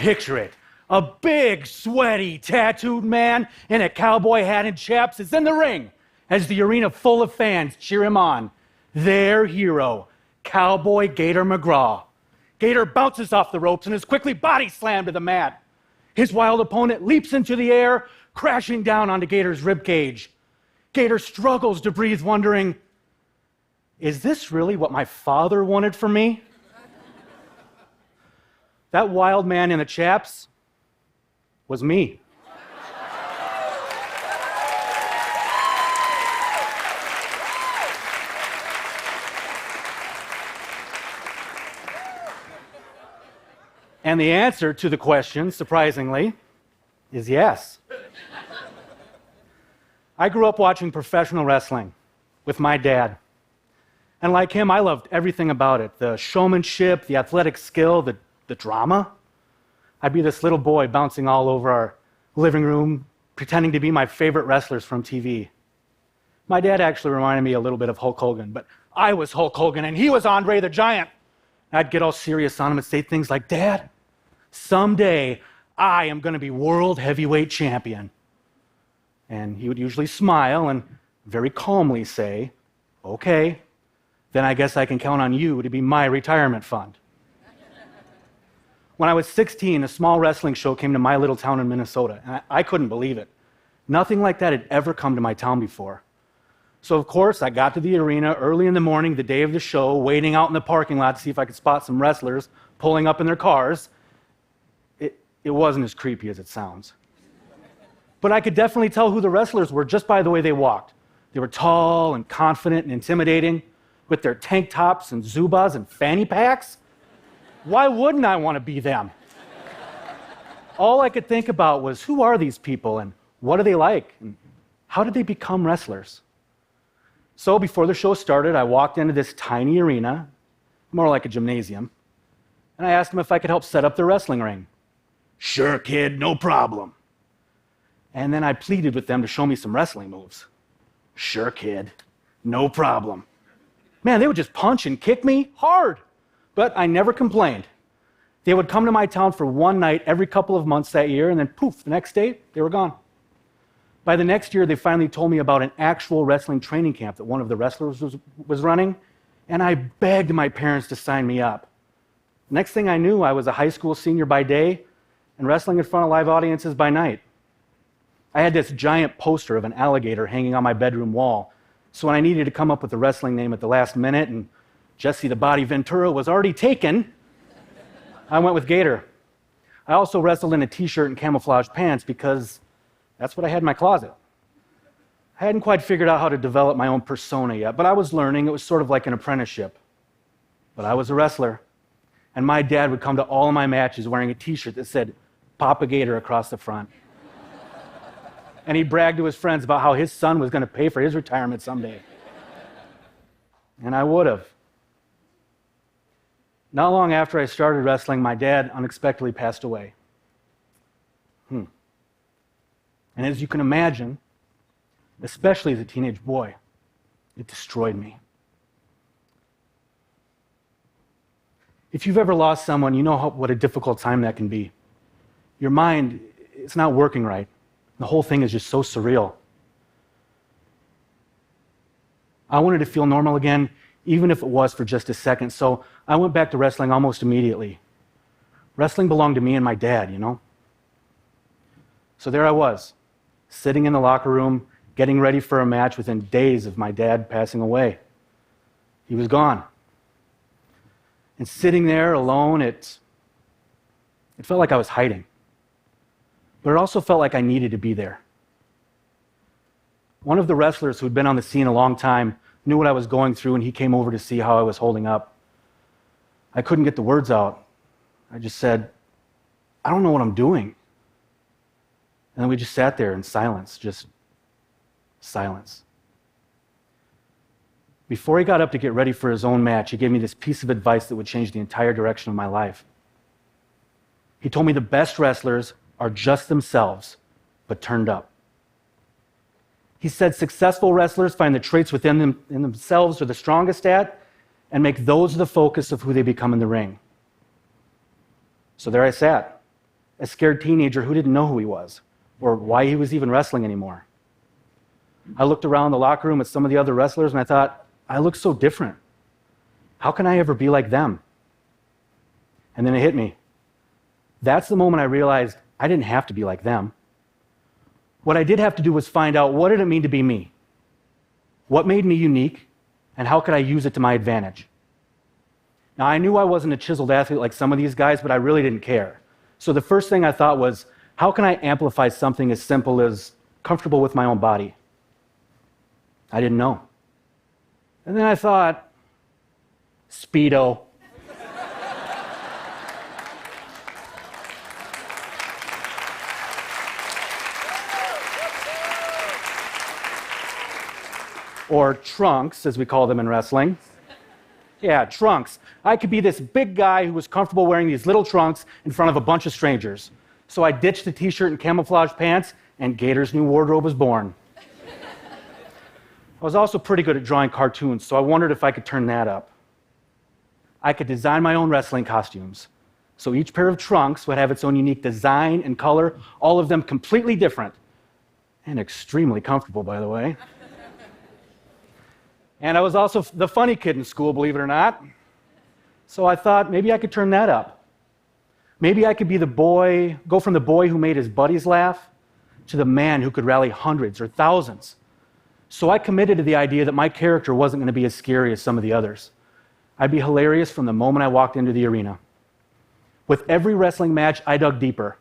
picture it. A big, sweaty, tattooed man in a cowboy hat and chaps is in the ring as the arena full of fans cheer him on. Their hero, Cowboy Gator Magraw. Gator bounces off the ropes and is quickly body slammed to the mat. His wild opponent leaps into the air, crashing down onto Gator's ribcage. Gator struggles to breathe, wondering, is this really what my father wanted for me? That wild man in the chaps was me. And the answer to the question, surprisingly, is yes. I grew up watching professional wrestling with my dad. And like him, I loved everything about it. The showmanship, the athletic skill, the drama. I'd be this little boy bouncing all over our living room, pretending to be my favorite wrestlers from TV. My dad actually reminded me a little bit of Hulk Hogan, but I was Hulk Hogan and he was Andre the Giant. I'd get all serious on him and say things like, Dad, someday I am going to be world heavyweight champion. And he would usually smile and very calmly say, okay, then I guess I can count on you to be my retirement fund. When I was 16, a small wrestling show came to my little town in Minnesota, and I couldn't believe it. Nothing like that had ever come to my town before. So, of course, I got to the arena early in the morning, the day of the show, waiting out in the parking lot to see if I could spot some wrestlers pulling up in their cars. It wasn't as creepy as it sounds. But I could definitely tell who the wrestlers were just by the way they walked. They were tall and confident and intimidating, with their tank tops and Zubas and fanny packs. Why wouldn't I want to be them? All I could think about was, who are these people and what are they like? And how did they become wrestlers? So before the show started, I walked into this tiny arena, more like a gymnasium, and I asked them if I could help set up the wrestling ring. Sure, kid, no problem. And then I pleaded with them to show me some wrestling moves. Sure, kid, no problem. Man, they would just punch and kick me hard, but I never complained. They would come to my town for one night every couple of months that year, and then poof, the next day, they were gone. By the next year, they finally told me about an actual wrestling training camp that one of the wrestlers was running, and I begged my parents to sign me up. Next thing I knew, I was a high school senior by day and wrestling in front of live audiences by night. I had this giant poster of an alligator hanging on my bedroom wall, so when I needed to come up with a wrestling name at the last minute and Jesse the Body Ventura was already taken, I went with Gator. I also wrestled in a t-shirt and camouflage pants because that's what I had in my closet. I hadn't quite figured out how to develop my own persona yet, but I was learning. It was sort of like an apprenticeship. But I was a wrestler, and my dad would come to all of my matches wearing a t-shirt that said Papa Gator across the front. And he'd brag to his friends about how his son was going to pay for his retirement someday. And I would have. Not long after I started wrestling, my dad unexpectedly passed away. And as you can imagine, especially as a teenage boy, it destroyed me. If you've ever lost someone, you know what a difficult time that can be. Your mind, it's not working right. The whole thing is just so surreal. I wanted to feel normal again, even if it was for just a second, so I went back to wrestling almost immediately. Wrestling belonged to me and my dad, you know? So there I was, sitting in the locker room, getting ready for a match within days of my dad passing away. He was gone. And sitting there alone, it felt like I was hiding. But it also felt like I needed to be there. One of the wrestlers who'd been on the scene a long time knew what I was going through, and he came over to see how I was holding up. I couldn't get the words out. I just said, I don't know what I'm doing. And then we just sat there in silence, just silence. Before he got up to get ready for his own match, he gave me this piece of advice that would change the entire direction of my life. He told me the best wrestlers are just themselves, but turned up. He said successful wrestlers find the traits within them in themselves are the strongest at and make those the focus of who they become in the ring. So there I sat, a scared teenager who didn't know who he was or why he was even wrestling anymore. I looked around the locker room at some of the other wrestlers and I thought, I look so different. How can I ever be like them? And then it hit me. That's the moment I realized I didn't have to be like them. What I did have to do was find out, what did it mean to be me? What made me unique, and how could I use it to my advantage? Now, I knew I wasn't a chiseled athlete like some of these guys, but I really didn't care. So the first thing I thought was, how can I amplify something as simple as comfortable with my own body? I didn't know. And then I thought, Speedo. Or trunks, as we call them in wrestling. Yeah, trunks. I could be this big guy who was comfortable wearing these little trunks in front of a bunch of strangers. So I ditched the t-shirt and camouflage pants, and Gator's new wardrobe was born. I was also pretty good at drawing cartoons, so I wondered if I could turn that up. I could design my own wrestling costumes. So each pair of trunks would have its own unique design and color, all of them completely different. And extremely comfortable, by the way. And I was also the funny kid in school, believe it or not. So I thought maybe I could turn that up. Maybe I could be go from the boy who made his buddies laugh to the man who could rally hundreds or thousands. So I committed to the idea that my character wasn't going to be as scary as some of the others. I'd be hilarious from the moment I walked into the arena. With every wrestling match, I dug deeper.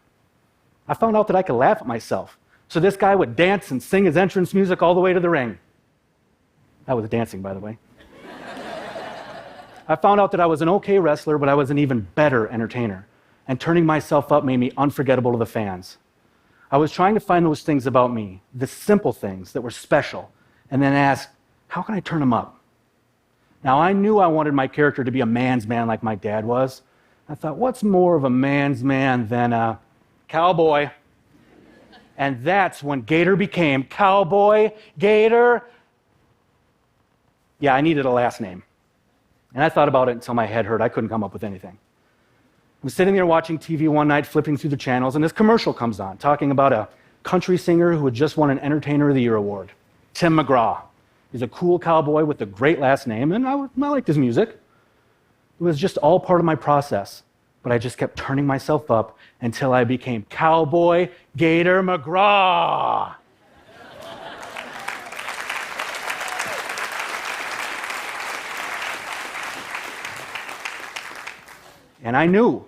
I found out that I could laugh at myself. So this guy would dance and sing his entrance music all the way to the ring. That was dancing, by the way. I found out that I was an okay wrestler, but I was an even better entertainer. And turning myself up made me unforgettable to the fans. I was trying to find those things about me, the simple things that were special, and then ask, how can I turn them up? Now, I knew I wanted my character to be a man's man like my dad was. I thought, what's more of a man's man than a cowboy? And that's when Gator became Cowboy Gator. Yeah, I needed a last name. And I thought about it until my head hurt. I couldn't come up with anything. I was sitting there watching TV one night, flipping through the channels, and this commercial comes on, talking about a country singer who had just won an Entertainer of the Year award, Tim McGraw. He's a cool cowboy with a great last name, and I liked his music. It was just all part of my process, but I just kept turning myself up until I became Cowboy Gator Magraw. And I knew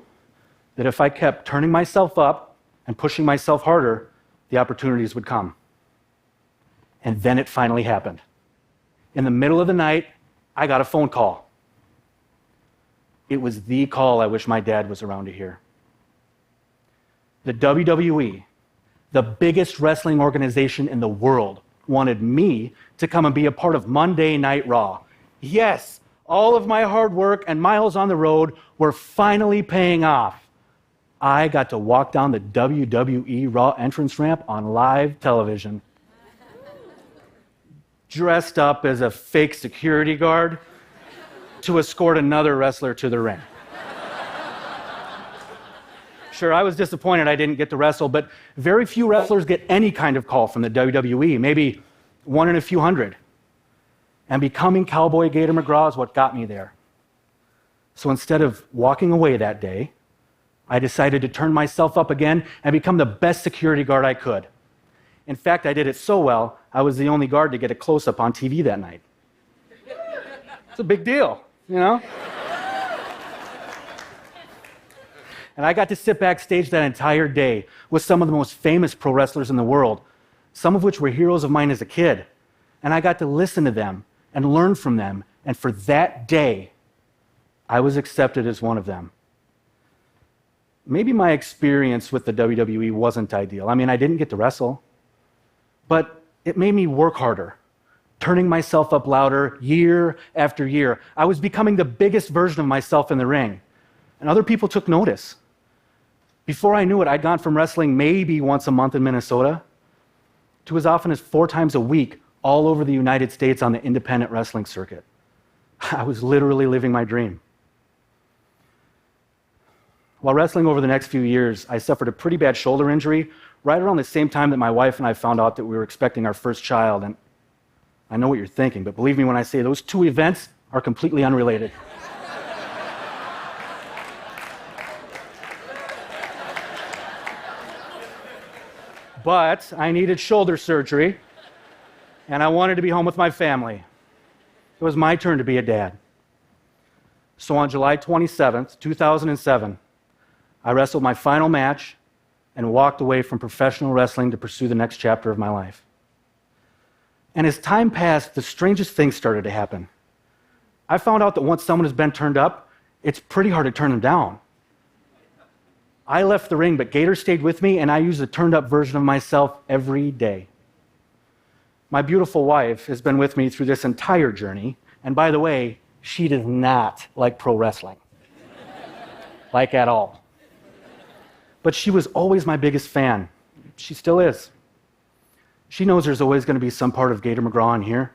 that if I kept turning myself up and pushing myself harder, the opportunities would come. And then it finally happened. In the middle of the night, I got a phone call. It was the call I wish my dad was around to hear. The WWE, the biggest wrestling organization in the world, wanted me to come and be a part of Monday Night Raw. Yes, all of my hard work and miles on the road were finally paying off. I got to walk down the WWE Raw entrance ramp on live television, dressed up as a fake security guard to escort another wrestler to the ring. Sure, I was disappointed I didn't get to wrestle, but very few wrestlers get any kind of call from the WWE, maybe one in a few hundred. And becoming Cowboy Gator Magraw is what got me there. So instead of walking away that day, I decided to turn myself up again and become the best security guard I could. In fact, I did it so well, I was the only guard to get a close-up on TV that night. It's a big deal, you know? And I got to sit backstage that entire day with some of the most famous pro wrestlers in the world, some of which were heroes of mine as a kid. And I got to listen to them and learn from them. And for that day, I was accepted as one of them. Maybe my experience with the WWE wasn't ideal. I mean, I didn't get to wrestle, but it made me work harder, turning myself up louder year after year. I was becoming the biggest version of myself in the ring, and other people took notice. Before I knew it, I'd gone from wrestling maybe once a month in Minnesota to as often as 4 times a week all over the United States on the independent wrestling circuit. I was literally living my dream. While wrestling over the next few years, I suffered a pretty bad shoulder injury right around the same time that my wife and I found out that we were expecting our first child. And I know what you're thinking, but believe me when I say those two events are completely unrelated. But I needed shoulder surgery, and I wanted to be home with my family. It was my turn to be a dad. So on July 27th, 2007, I wrestled my final match and walked away from professional wrestling to pursue the next chapter of my life. And as time passed, the strangest things started to happen. I found out that once someone has been turned up, it's pretty hard to turn them down. I left the ring, but Gator stayed with me, and I used a turned-up version of myself every day. My beautiful wife has been with me through this entire journey, and by the way, she does not like pro wrestling. Like at all. But she was always my biggest fan. She still is. She knows there's always going to be some part of Gator Magraw in here,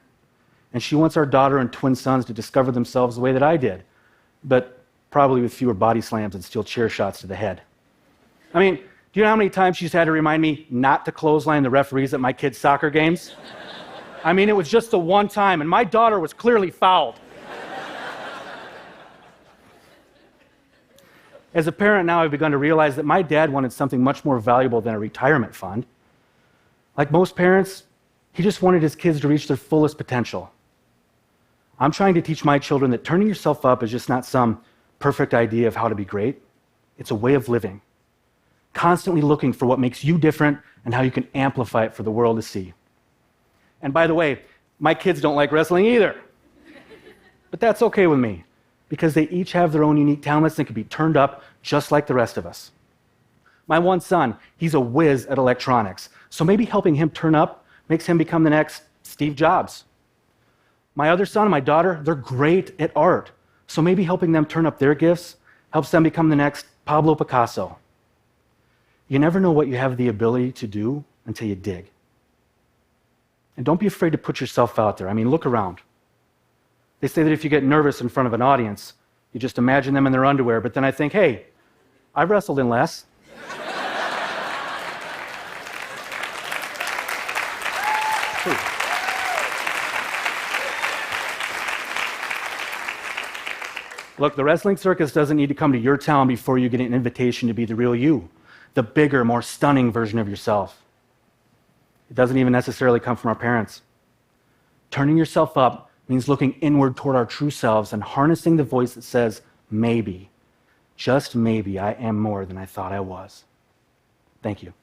and she wants our daughter and twin sons to discover themselves the way that I did, but probably with fewer body slams and steel chair shots to the head. I mean, do you know how many times she's had to remind me not to clothesline the referees at my kids' soccer games? I mean, it was just the one time, and my daughter was clearly fouled. As a parent now, I've begun to realize that my dad wanted something much more valuable than a retirement fund. Like most parents, he just wanted his kids to reach their fullest potential. I'm trying to teach my children that turning yourself up is just not some perfect idea of how to be great. It's a way of living. Constantly looking for what makes you different and how you can amplify it for the world to see. And by the way, my kids don't like wrestling either. But that's okay with me, because they each have their own unique talents and can be turned up just like the rest of us. My one son, he's a whiz at electronics, so maybe helping him turn up makes him become the next Steve Jobs. My other son and my daughter, they're great at art, so maybe helping them turn up their gifts helps them become the next Pablo Picasso. You never know what you have the ability to do until you dig. And don't be afraid to put yourself out there. I mean, look around. They say that if you get nervous in front of an audience, you just imagine them in their underwear, but then I think, hey, I've wrestled in less. Look, the wrestling circus doesn't need to come to your town before you get an invitation to be the real you, the bigger, more stunning version of yourself. It doesn't even necessarily come from our parents. Turning yourself up means looking inward toward our true selves and harnessing the voice that says, maybe, just maybe, I am more than I thought I was. Thank you.